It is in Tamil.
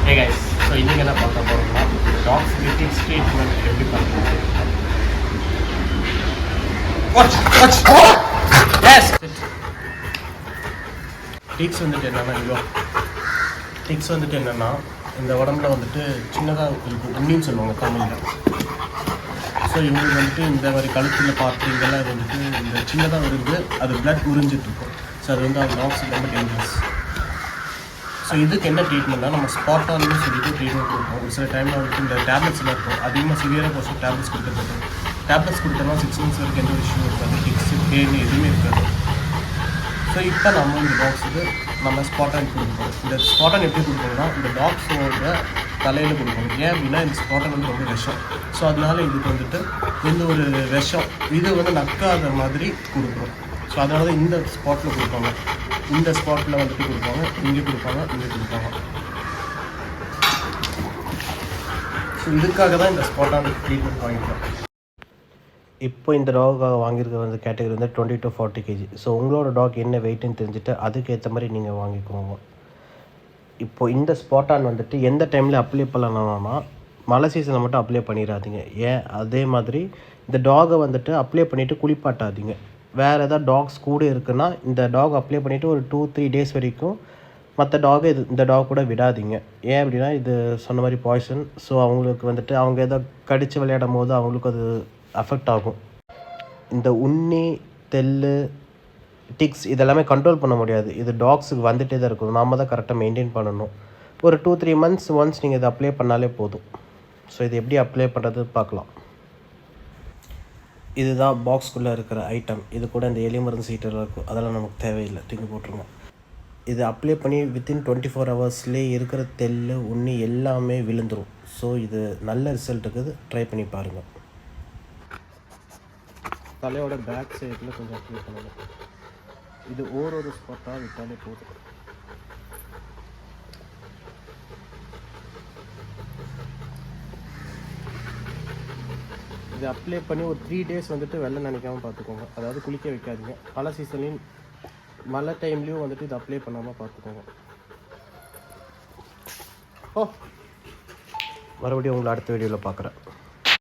Hey guys, so இன்னைக்கு என்ன பார்க்க போறோம்னா டாக்ஸ் லிட்டிக்ஸ் ட்ரீட்மெண்ட் எப்படி பண்ணுறது. எஸ் டிக்ஸ் வந்துட்டு என்னன்னா இந்த உடம்புல வந்துட்டு சின்னதாக இருக்கும் உண்ணின்னு சொல்லுவாங்க தமிழில். ஸோ இவங்களுக்கு வந்துட்டு இந்த மாதிரி கழுத்தில் பார்த்து இதெல்லாம் வந்துட்டு இந்த சின்னதாக இருந்து அது பிளட் உறிஞ்சிட்டு இருக்கும். ஸோ அது வந்து அது டாக்ஸ் ரொம்ப டேஞ்சரஸ். ஸோ இதுக்கு என்ன ட்ரீட்மெண்ட்னா நம்ம ஸ்பாட்டான்னு சொல்லிட்டு ட்ரீட்மெண்ட் கொடுப்போம். ஒரு சில டைமில் வந்துட்டு இந்த டேப்லெட்ஸ்லாம் இருக்கும், அதிகமாக சிவியராக போச்சு டேப்லெட்ஸ் கொடுத்துருக்காங்க. டேப்லெட்ஸ் கொடுத்தோம்னா 6 months வரைக்கும் எந்த ஒரு இஷ்யூ இருக்காது, டிக்ஸ் பெயின் எதுவுமே இருக்காது. ஸோ இப்போ நம்ம இந்த டாக்ஸுக்கு நம்ம ஸ்பாட்டான் கொடுப்போம். இந்த ஸ்பாட்டான் எப்படி கொடுப்போம்னா இந்த டாக்ஸோட தலையில் கொடுப்போம். ஏன் அப்படின்னா இந்த ஸ்பாட்டான் வந்து ரொம்ப விஷம். ஸோ அதனால இதுக்கு வந்துட்டு எந்த ஒரு விஷம் இது வந்து நக்காத மாதிரி கொடுக்குறோம். ஸோ அதனால தான் இந்த ஸ்பாட்டில் கொடுப்பாங்க. இந்த ஸ்பாட்டில் வந்துட்டு கொடுப்பாங்க, இங்கே கொடுப்பாங்க, இங்கே கொடுப்பாங்க. ஸோ இதுக்காக தான் இந்த ஸ்பாட்டான ட்ரீட்மெண்ட் வாங்கிக்கிறோம். இப்போ இந்த டாகுக்காக வாங்கியிருக்க வந்து கேட்டகரி வந்து 20 to 40 kg. ஸோ உங்களோட டாக் என்ன வெயிட்டுன்னு தெரிஞ்சுட்டு அதுக்கேற்ற மாதிரி நீங்கள் வாங்கிக்கோங்க. இப்போது இந்த ஸ்பாட்டான் வந்துட்டு எந்த டைமில் அப்ளை பண்ணலாம்னா மழை சீசனில் மட்டும் அப்ளை பண்ணிடாதீங்க. ஏன் அதே மாதிரி இந்த டாகை வந்துட்டு அப்ளை பண்ணிவிட்டு குளிப்பாட்டாதீங்க. வேறு எதாவது டாக்ஸ் கூட இருக்குன்னா இந்த டாக் அப்ளை பண்ணிவிட்டு ஒரு 2-3 days வரைக்கும் மற்ற டாகை இந்த டாக் கூட விடாதீங்க. ஏன் அப்படின்னா இது சொன்ன மாதிரி பாய்சன். ஸோ அவங்களுக்கு வந்துட்டு அவங்க எதோ கடித்து விளையாடும் போது அவங்களுக்கு அது அஃபெக்ட் ஆகும். இந்த உண்ணி தெல்லு டிக்ஸ் இதெல்லாமே கண்ட்ரோல் பண்ண முடியாது. இது டாக்ஸுக்கு வந்துகிட்டே தான் இருக்கும். நாம் தான் கரெக்டாக மெயின்டைன் பண்ணணும். ஒரு 2-3 months ஒன்ஸ் நீங்கள் இதை அப்ளை பண்ணாலே போதும். ஸோ இது எப்படி அப்ளை பண்ணுறது பார்க்கலாம். இதுதான் பாக்ஸ்குள்ளே இருக்கிற ஐட்டம். இது கூட இந்த எலி மருந்து சீட்டெல்லாம் இருக்கும், அதெல்லாம் நமக்கு தேவையில்லை, தூக்கி போட்டுருங்க. இது அப்ளை பண்ணி வித்தின் 24 hours இருக்கிற தெல்லு உண்ணி எல்லாமே விழுந்துடும். ஸோ இது நல்ல ரிசல்ட்டுக்கு ட்ரை பண்ணி பாருங்கள். தலையோட பேக் சைடில் கொஞ்சம் அப்ளை பண்ணணும். இது ஒரு ஸ்பாட்டாக விட்டாலே போதும். இது அப்ளை பண்ணி ஒரு 3 days வந்துட்டு வெள்ளை நினைக்காமல் பார்த்துக்கோங்க. அதாவது குளிக்க வைக்காதீங்க. மழை சீசன்லேயும் மழை டைம்லேயும் வந்துட்டு இது அப்ளை பண்ணாமல் பார்த்துக்கோங்க. மறுபடியும் உங்களை அடுத்த வீடியோவில் பார்க்குறேன்.